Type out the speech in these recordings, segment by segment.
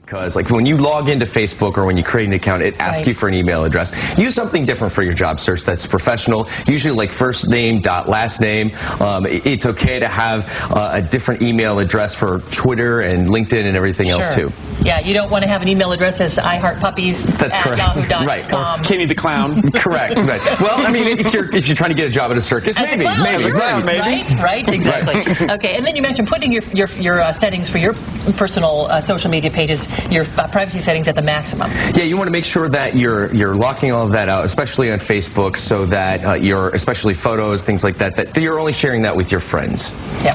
Because like when you log into Facebook or when you create an account, it asks you for an email address. Use something different for your job search that's professional, usually like first name dot last name. It's okay to have a different email address for Twitter and LinkedIn and everything else too. Yeah, you don't want to have an email address as iHeartPuppies@yahoo.com. Right. Or Kenny the Clown. Correct. Right. Well, I mean, if you're trying to get a job at a circus, maybe. Right, exactly. Okay, and then you mentioned putting your settings for your personal social media pages, your privacy settings at the maximum. Yeah, you want to make sure that you're locking all of that out, especially on Facebook, so that especially photos, things like that you're only sharing that with your friends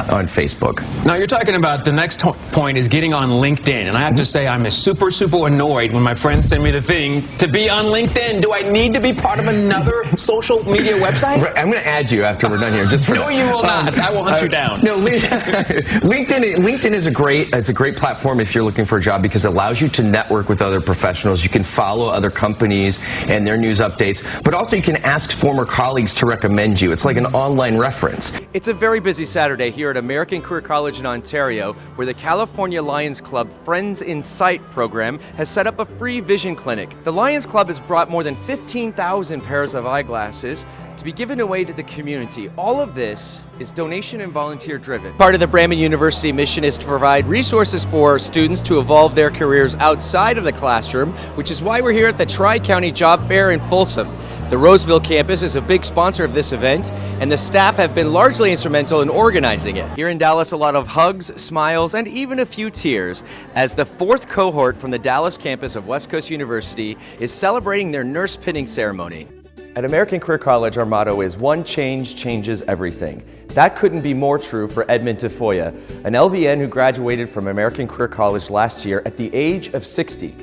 on Facebook. Now, you're talking about the next point is getting on LinkedIn, and I have to say I'm super annoyed when my friends send me the thing to be on LinkedIn. Do I need to be part of another social media website? Right, I'm going to add you after we're done here, just for No, you will not. I will hunt you down. No, LinkedIn is a great platform if you're looking for a job because it allows you to network with other professionals. You can follow other companies and their news updates, but also you can ask former colleagues to recommend you. It's like an online reference. It's a very busy Saturday here at American Career College in Ontario, where the California Lions Club Friends in Sight program has set up a free vision clinic. The Lions Club has brought more than 15,000 pairs of eyeglasses to be given away to the community. All of this is donation and volunteer driven. Part of the Brandon University mission is to provide resources for students to evolve their careers outside of the classroom, which is why we're here at the Tri-County Job Fair in Folsom. The Roseville campus is a big sponsor of this event, and the staff have been largely instrumental in organizing it. Here in Dallas, a lot of hugs, smiles, and even a few tears as the fourth cohort from the Dallas campus of West Coast University is celebrating their nurse pinning ceremony. At American Career College, our motto is one change changes everything. That couldn't be more true for Edmund Tafoya, an LVN who graduated from American Career College last year at the age of 60.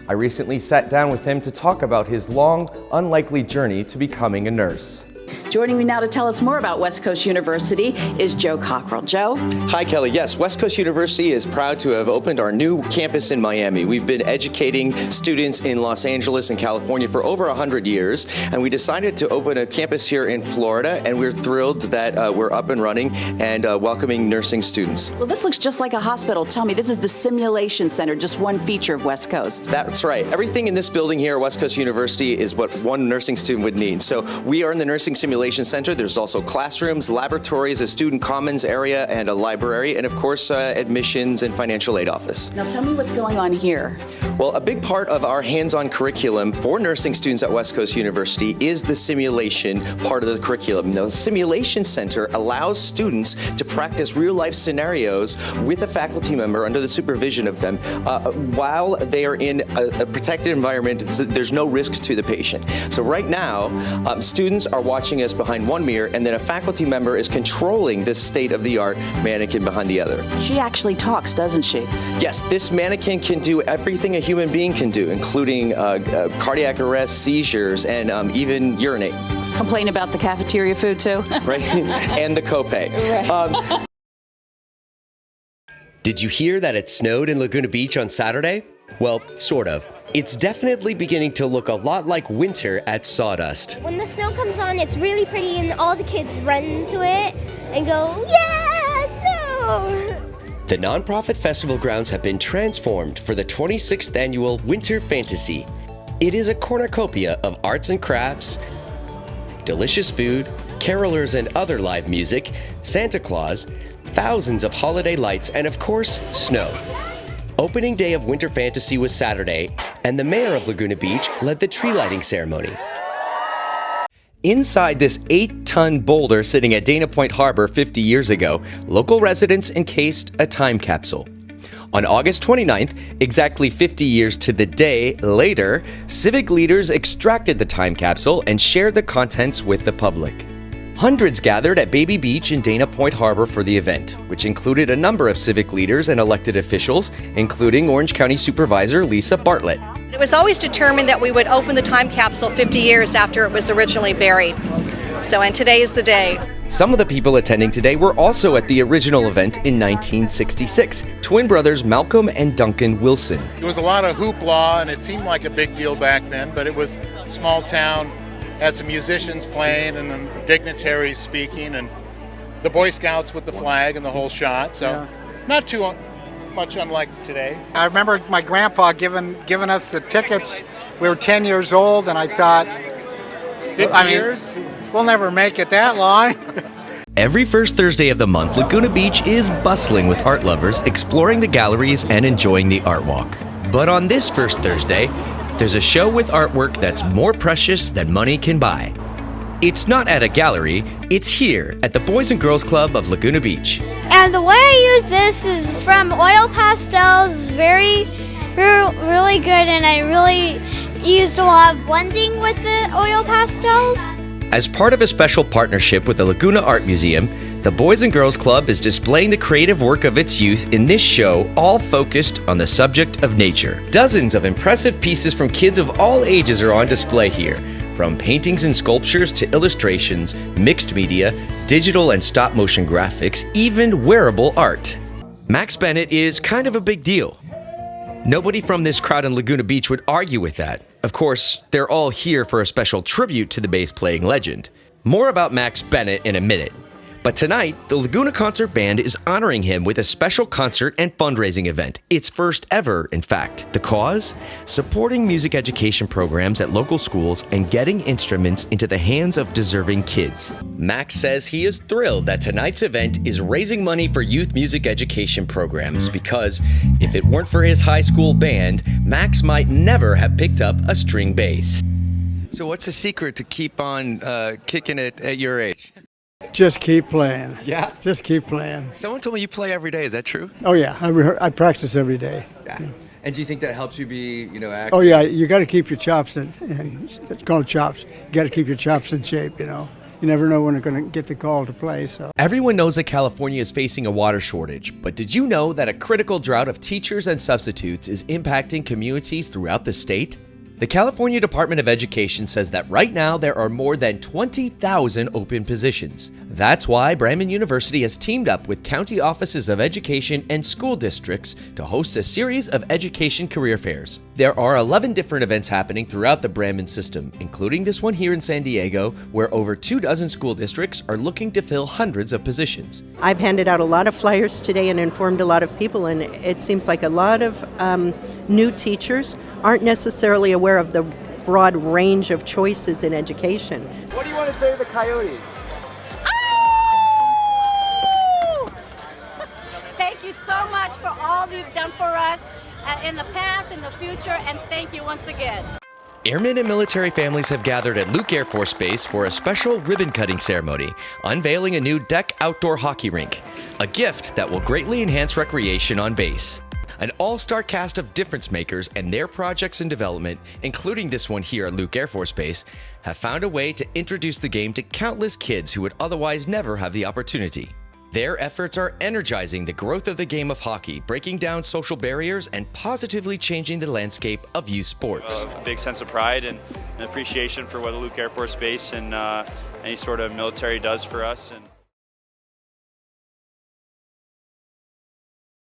I recently sat down with him to talk about his long, unlikely journey to becoming a nurse. Joining me now to tell us more about West Coast University is Joe Cockrell. Joe? Hi, Kelly. Yes, West Coast University is proud to have opened our new campus in Miami. We've been educating students in Los Angeles and California for over 100 years, and we decided to open a campus here in Florida, and we're thrilled that we're up and running and welcoming nursing students. Well, this looks just like a hospital. Tell me, this is the Simulation Center, just one feature of West Coast. That's right. Everything in this building here at West Coast University is what one nursing student would need. So we are in the Nursing Simulation Center. There's also classrooms, laboratories, a student commons area, and a library, and of course, admissions and financial aid office. Now tell me what's going on here. Well, a big part of our hands-on curriculum for nursing students at West Coast University is the simulation part of the curriculum. Now, the Simulation Center allows students to practice real-life scenarios with a faculty member under the supervision of them while they are in a protected environment. There's no risk to the patient. So right now, students are watching us behind one mirror, and then a faculty member is controlling this state-of-the-art mannequin behind the other. She actually talks, doesn't she? Yes, this mannequin can do everything a human being can do, including cardiac arrest, seizures, and even urinate. Complain about the cafeteria food, too? Right, and the copay. Right. Did you hear that it snowed in Laguna Beach on Saturday? Well, sort of. It's definitely beginning to look a lot like winter at Sawdust. When the snow comes on, it's really pretty and all the kids run into it and go, yeah, snow! The nonprofit festival grounds have been transformed for the 26th annual Winter Fantasy. It is a cornucopia of arts and crafts, delicious food, carolers and other live music, Santa Claus, thousands of holiday lights, and of course, snow. Opening day of Winter Fantasy was Saturday, and the mayor of Laguna Beach led the tree lighting ceremony. Inside this 8-ton boulder sitting at Dana Point Harbor 50 years ago, local residents encased a time capsule. On August 29th, exactly 50 years to the day later, civic leaders extracted the time capsule and shared the contents with the public. Hundreds gathered at Baby Beach in Dana Point Harbor for the event, which included a number of civic leaders and elected officials, including Orange County Supervisor Lisa Bartlett. It was always determined that we would open the time capsule 50 years after it was originally buried. And today is the day. Some of the people attending today were also at the original event in 1966. Twin brothers Malcolm and Duncan Wilson. It was a lot of hoopla, and it seemed like a big deal back then, but it was a small town. Had some musicians playing and dignitaries speaking and the Boy Scouts with the flag and the whole shot. So not too much unlike today. I remember my grandpa giving us the tickets. We were 10 years old, and I thought, 50 years? We'll never make it that long. Every first Thursday of the month, Laguna Beach is bustling with art lovers exploring the galleries and enjoying the art walk. But on this first Thursday, there's a show with artwork that's more precious than money can buy. It's not at a gallery, it's here at the Boys and Girls Club of Laguna Beach. And the way I use this is from oil pastels, really good, and I really used a lot of blending with the oil pastels. As part of a special partnership with the Laguna Art Museum, the Boys and Girls Club is displaying the creative work of its youth in this show, all focused on the subject of nature. Dozens of impressive pieces from kids of all ages are on display here, from paintings and sculptures to illustrations, mixed media, digital and stop-motion graphics, even wearable art. Max Bennett is kind of a big deal. Nobody from this crowd in Laguna Beach would argue with that. Of course, they're all here for a special tribute to the bass-playing legend. More about Max Bennett in a minute. But tonight, the Laguna Concert Band is honoring him with a special concert and fundraising event. Its first ever, in fact. The cause? Supporting music education programs at local schools and getting instruments into the hands of deserving kids. Max says he is thrilled that tonight's event is raising money for youth music education programs because if it weren't for his high school band, Max might never have picked up a string bass. So what's the secret to keep on kicking it at your age? Just keep playing. Yeah? Just keep playing. Someone told me you play every day. Is that true? Oh, yeah. I practice every day. Yeah. And do you think that helps you be, active? Oh, yeah. You got to keep your chops in. It's called chops. You got to keep your chops in shape, You never know when you're going to get the call to play, so. Everyone knows that California is facing a water shortage, but did you know that a critical drought of teachers and substitutes is impacting communities throughout the state? The California Department of Education says that right now there are more than 20,000 open positions. That's why Brandman University has teamed up with county offices of education and school districts to host a series of education career fairs. There are 11 different events happening throughout the Brandman system, including this one here in San Diego, where over 24 school districts are looking to fill hundreds of positions. I've handed out a lot of flyers today and informed a lot of people, and it seems like a lot of new teachers aren't necessarily aware of the broad range of choices in education. What do you want to say to the Coyotes? Oh! Thank you so much for all you've done for us in the past, in the future, and thank you once again. Airmen and military families have gathered at Luke Air Force Base for a special ribbon-cutting ceremony, unveiling a new deck outdoor hockey rink, a gift that will greatly enhance recreation on base. An all-star cast of difference makers and their projects in development, including this one here at Luke Air Force Base, have found a way to introduce the game to countless kids who would otherwise never have the opportunity. Their efforts are energizing the growth of the game of hockey, breaking down social barriers and positively changing the landscape of youth sports. A big sense of pride and appreciation for what the Luke Air Force Base and any sort of military does for us.